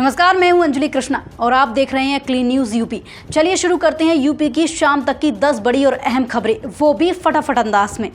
नमस्कार, मैं हूं अंजलि कृष्णा और आप देख रहे हैं क्लीन न्यूज यूपी। चलिए शुरू करते हैं यूपी की शाम तक की 10 बड़ी और अहम खबरें, वो भी फटाफट अंदाज में।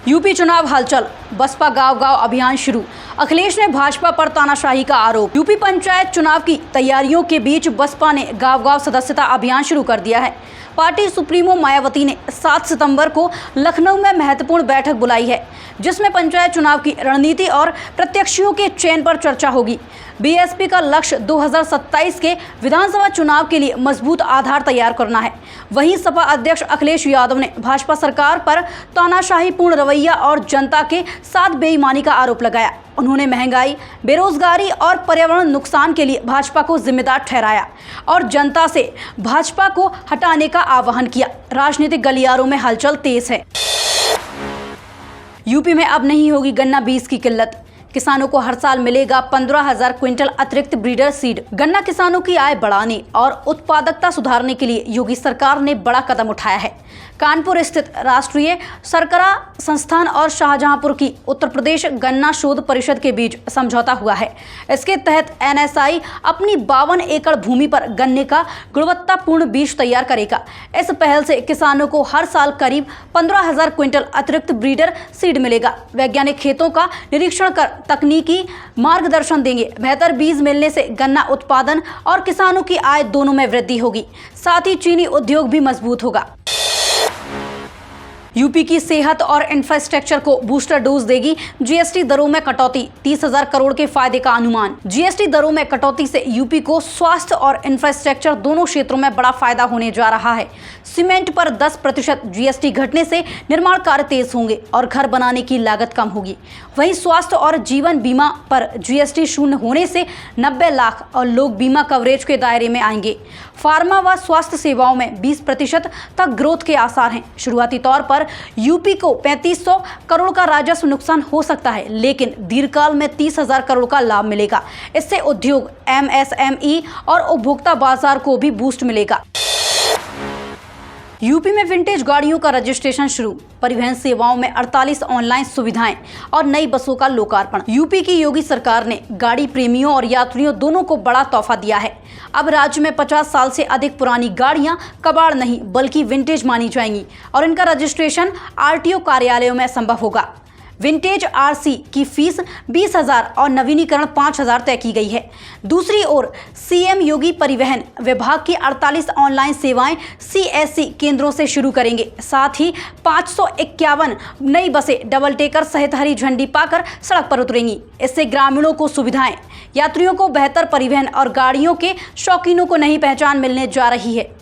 यूपी चुनाव हलचल, बसपा गांव गांव अभियान शुरू। अखिलेश ने भाजपा पर तानाशाही का आरोप। यूपी पंचायत चुनाव की तैयारियों के बीच बसपा ने गांव गांव सदस्यता अभियान शुरू कर दिया है। पार्टी सुप्रीमो मायावती ने 7 सितंबर को लखनऊ में महत्वपूर्ण बैठक बुलाई है, जिसमें पंचायत चुनाव की रणनीति और प्रत्याशियों के चयन पर चर्चा होगी। बीएसपी का लक्ष्य 2027 के विधानसभा चुनाव के लिए मजबूत आधार तैयार करना है। वहीं सपा अध्यक्ष अखिलेश यादव ने भाजपा सरकार पर तानाशाहीपूर्ण रवैया और जनता के साथ बेईमानी का आरोप लगाया। उन्होंने महंगाई, बेरोजगारी और पर्यावरण नुकसान के लिए भाजपा को जिम्मेदार ठहराया और जनता से भाजपा को हटाने का आह्वान किया। राजनीतिक गलियारों में हलचल तेज है। यूपी में अब नहीं होगी गन्ना बीज की किल्लत। किसानों को हर साल मिलेगा 15,000 क्विंटल अतिरिक्त ब्रीडर सीड। गन्ना किसानों की आय बढ़ाने और उत्पादकता सुधारने के लिए योगी सरकार ने बड़ा कदम उठाया है। कानपुर स्थित राष्ट्रीय शर्करा संस्थान और शाहजहांपुर की उत्तर प्रदेश गन्ना शोध परिषद के बीच समझौता हुआ है। इसके तहत एनएसआई अपनी 52 एकड़ भूमि पर गन्ने का गुणवत्तापूर्ण बीज तैयार करेगा। इस पहल से किसानों को हर साल करीब 15,000 क्विंटल अतिरिक्त ब्रीडर सीड मिलेगा। वैज्ञानिक खेतों का निरीक्षण कर तकनीकी मार्गदर्शन देंगे। बेहतर बीज मिलने से गन्ना उत्पादन और किसानों की आय दोनों में वृद्धि होगी। साथ ही चीनी उद्योग भी मजबूत होगा। यूपी की सेहत और इंफ्रास्ट्रक्चर को बूस्टर डोज देगी जीएसटी दरों में कटौती। 30,000 करोड़ के फायदे का अनुमान। जीएसटी दरों में कटौती से यूपी को स्वास्थ्य और इंफ्रास्ट्रक्चर दोनों क्षेत्रों में बड़ा फायदा होने जा रहा है। सीमेंट पर 10% जीएसटी घटने से निर्माण कार्य तेज होंगे और घर बनाने की लागत कम होगी। वहीं स्वास्थ्य और जीवन बीमा पर जीएसटी शून्य होने से 90 लाख और लोग बीमा कवरेज के दायरे में आएंगे। फार्मा व स्वास्थ्य सेवाओं में 20% तक ग्रोथ के आसार हैं। शुरुआती तौर पर यूपी को 3500 करोड़ का राजस्व नुकसान हो सकता है, लेकिन दीर्घकाल में 30,000 करोड़ का लाभ मिलेगा। इससे उद्योग, एमएसएमई और उपभोक्ता बाजार को भी बूस्ट मिलेगा। यूपी में विंटेज गाड़ियों का रजिस्ट्रेशन शुरू। परिवहन सेवाओं में 48 ऑनलाइन सुविधाएं और नई बसों का लोकार्पण। यूपी की योगी सरकार ने गाड़ी प्रेमियों और यात्रियों दोनों को बड़ा तोहफा दिया है। अब राज्य में 50 साल से अधिक पुरानी गाड़ियां कबाड़ नहीं बल्कि विंटेज मानी जाएंगी और इनका रजिस्ट्रेशन आरटीओ कार्यालयों में संभव होगा। विंटेज आरसी की फीस 20,000 और नवीनीकरण 5,000 तय की गई है। दूसरी ओर सीएम योगी परिवहन विभाग की 48 ऑनलाइन सेवाएं सीएससी केंद्रों से शुरू करेंगे। साथ ही 551 नई बसें डबल टेकर सहित हरी झंडी पाकर सड़क पर उतरेंगी। इससे ग्रामीणों को सुविधाएं, यात्रियों को बेहतर परिवहन और गाड़ियों के शौकीनों को नई पहचान मिलने जा रही है।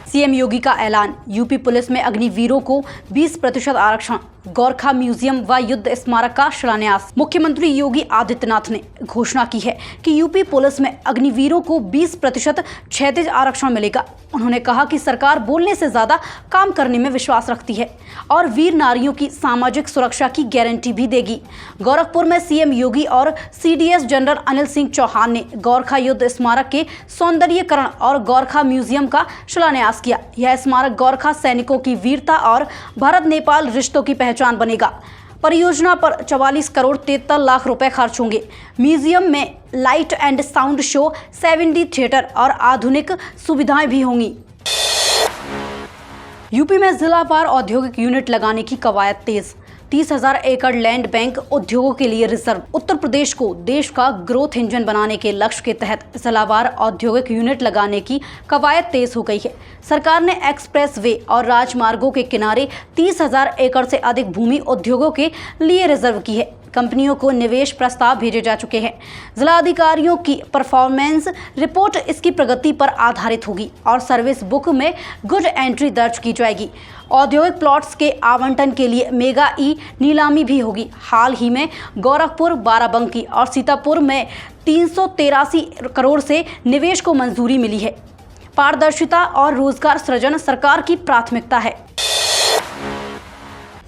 सीएम योगी का ऐलान। यूपी पुलिस में अग्निवीरों को 20% आरक्षण। गोरखा म्यूजियम व युद्ध स्मारक का शिलान्यास। मुख्यमंत्री योगी आदित्यनाथ ने घोषणा की है कि यूपी पुलिस में अग्निवीरों को 20% क्षैतिज आरक्षण मिलेगा। उन्होंने कहा कि सरकार बोलने से ज्यादा काम करने में विश्वास रखती है और वीर नारियों की सामाजिक सुरक्षा की गारंटी भी देगी। गोरखपुर में सीएम योगी और सीडीएस जनरल अनिल सिंह चौहान ने गोरखा युद्ध स्मारक के सौंदर्यीकरण और गोरखा म्यूजियम का शिलान्यास किया। यह स्मारक गोरखा सैनिकों की वीरता और भारत नेपाल रिश्तों की पहचान बनेगा। परियोजना पर 44 करोड़ 73 लाख रुपए खर्च होंगे। म्यूजियम में light and sound show, 7D theatre और आधुनिक सुविधाएं भी होंगी। यूपी में जिलावार औद्योगिक यूनिट लगाने की कवायद तेज। 30,000 एकड़ लैंड बैंक उद्योगों के लिए रिजर्व। उत्तर प्रदेश को देश का ग्रोथ इंजन बनाने के लक्ष्य के तहत जिलावार औद्योगिक यूनिट लगाने की कवायद तेज हो गई है। सरकार ने एक्सप्रेस वे और राजमार्गों के किनारे 30,000 एकड़ से अधिक भूमि उद्योगों के लिए रिजर्व की है। कंपनियों को निवेश प्रस्ताव भेजे जा चुके हैं। जिलाधिकारियों की परफॉर्मेंस रिपोर्ट इसकी प्रगति पर आधारित होगी और सर्विस बुक में गुड एंट्री दर्ज की जाएगी। औद्योगिक प्लॉट्स के आवंटन के लिए मेगा ई नीलामी भी होगी। हाल ही में गोरखपुर, बाराबंकी और सीतापुर में 383 करोड़ से निवेश को मंजूरी मिली है। पारदर्शिता और रोजगार सृजन सरकार की प्राथमिकता है।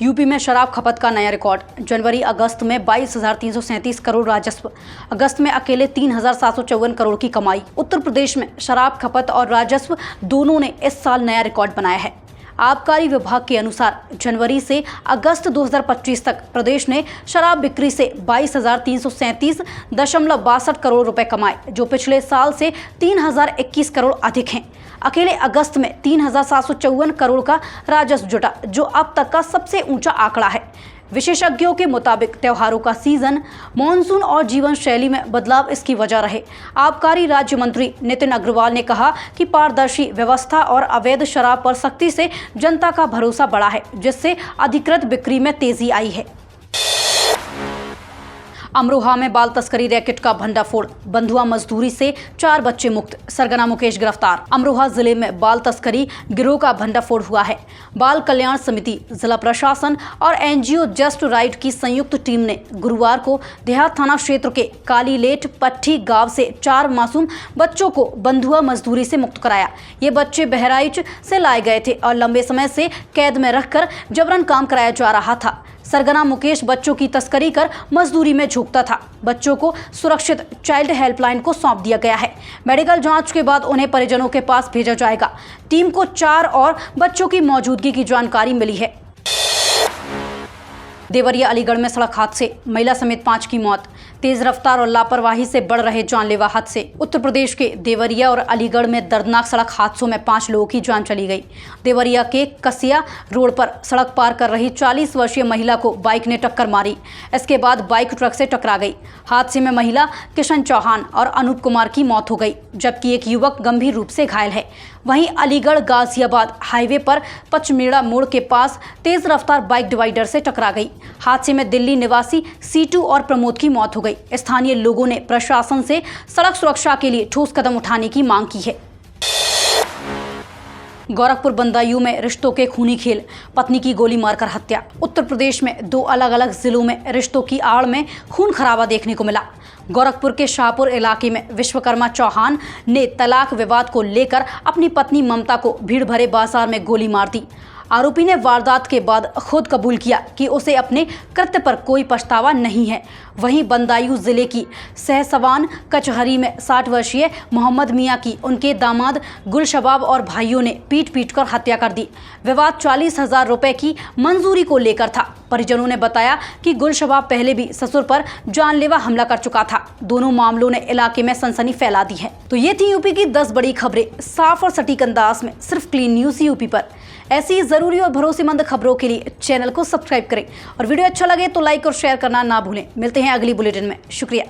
यूपी में शराब खपत का नया रिकॉर्ड। जनवरी अगस्त में 22,337 करोड़ राजस्व। अगस्त में अकेले 3,754 करोड़ की कमाई। उत्तर प्रदेश में शराब खपत और राजस्व दोनों ने इस साल नया रिकॉर्ड बनाया है। आबकारी विभाग के अनुसार जनवरी से अगस्त 2025 तक प्रदेश ने शराब बिक्री से 22,337.62 करोड़ रुपए कमाए, जो पिछले साल से 3,021 करोड़ अधिक हैं। अकेले अगस्त में 3,754 करोड़ का राजस्व जुटा, जो अब तक का सबसे ऊंचा आंकड़ा है। विशेषज्ञों के मुताबिक त्योहारों का सीजन, मॉनसून और जीवन शैली में बदलाव इसकी वजह रहे। आबकारी राज्य मंत्री नितिन अग्रवाल ने कहा कि पारदर्शी व्यवस्था और अवैध शराब पर सख्ती से जनता का भरोसा बढ़ा है, जिससे अधिकृत बिक्री में तेजी आई है। अमरोहा में बाल तस्करी रैकेट का भंडाफोड़, बंधुआ मजदूरी से 4 बच्चे मुक्त, सरगना मुकेश गिरफ्तार। अमरोहा जिले में बाल तस्करी गिरोह का भंडाफोड़ हुआ है। बाल कल्याण समिति, जिला प्रशासन और एनजीओ जस्ट राइट की संयुक्त टीम ने गुरुवार को देहात थाना क्षेत्र के कालीलेट पट्टी गांव से 4 मासूम बच्चों को बंधुआ मजदूरी से मुक्त कराया। ये बच्चे बहराइच से लाए गए थे और लंबे समय से कैद में रखकर जबरन काम कराया जा रहा था। सरगना मुकेश बच्चों की तस्करी कर मजदूरी में झोंकता था। बच्चों को सुरक्षित चाइल्ड हेल्पलाइन को सौंप दिया गया है। मेडिकल जांच के बाद उन्हें परिजनों के पास भेजा जाएगा। टीम को 4 और बच्चों की मौजूदगी की जानकारी मिली है। देवरिया अलीगढ़ में सड़क हादसे, महिला समेत 5 की मौत। तेज रफ्तार और लापरवाही से बढ़ रहे जानलेवा हादसे। उत्तर प्रदेश के देवरिया और अलीगढ़ में दर्दनाक सड़क हादसों में 5 लोगों की जान चली गई। देवरिया के कसिया रोड पर सड़क पार कर रही 40 वर्षीय महिला को बाइक ने टक्कर मारी। इसके बाद बाइक ट्रक से टकरा गई। हादसे में महिला किशन चौहान और अनूप कुमार की मौत हो गई, जबकि एक युवक गंभीर रूप से घायल है। वहीं अलीगढ़ गाजियाबाद हाईवे पर पचमेड़ा मोड़ के पास तेज रफ्तार बाइक डिवाइडर से टकरा गई। हादसे में दिल्ली निवासी सीटू और प्रमोद की मौत हो गई। स्थानीय लोगों ने प्रशासन से सड़क सुरक्षा के लिए ठोस कदम उठाने की मांग की है। गोरखपुर बदायूं में रिश्तों के खूनी खेल, पत्नी की गोली मारकर हत्या। उत्तर प्रदेश में 2 अलग अलग जिलों में रिश्तों की आड़ में खून खराबा देखने को मिला। गोरखपुर के शाहपुर इलाके में विश्वकर्मा चौहान ने तलाक विवाद को लेकर अपनी पत्नी ममता को भीड़ भरे बाजार में गोली मार दी। आरोपी ने वारदात के बाद खुद कबूल किया कि उसे अपने कृत्य पर कोई पछतावा नहीं है। वहीं बदायूं जिले की सहसवान कचहरी में 60 वर्षीय मोहम्मद मियां की उनके दामाद गुलशबाब और भाइयों ने पीट कर हत्या कर दी। विवाद 40,000 रुपए की मंजूरी को लेकर था। परिजनों ने बताया कि गुलशबाब पहले भी ससुर पर जानलेवा हमला कर चुका था। दोनों मामलों ने इलाके में सनसनी फैला दी है। तो ये थी यूपी की 10 बड़ी खबरें, साफ और सटीक अंदाज में, सिर्फ क्लीन न्यूज़ यूपी पर। ऐसी जरूरी और भरोसेमंद खबरों के लिए चैनल को सब्सक्राइब करें और वीडियो अच्छा लगे तो लाइक और शेयर करना ना भूलें। मिलते हैं अगली बुलेटिन में। शुक्रिया।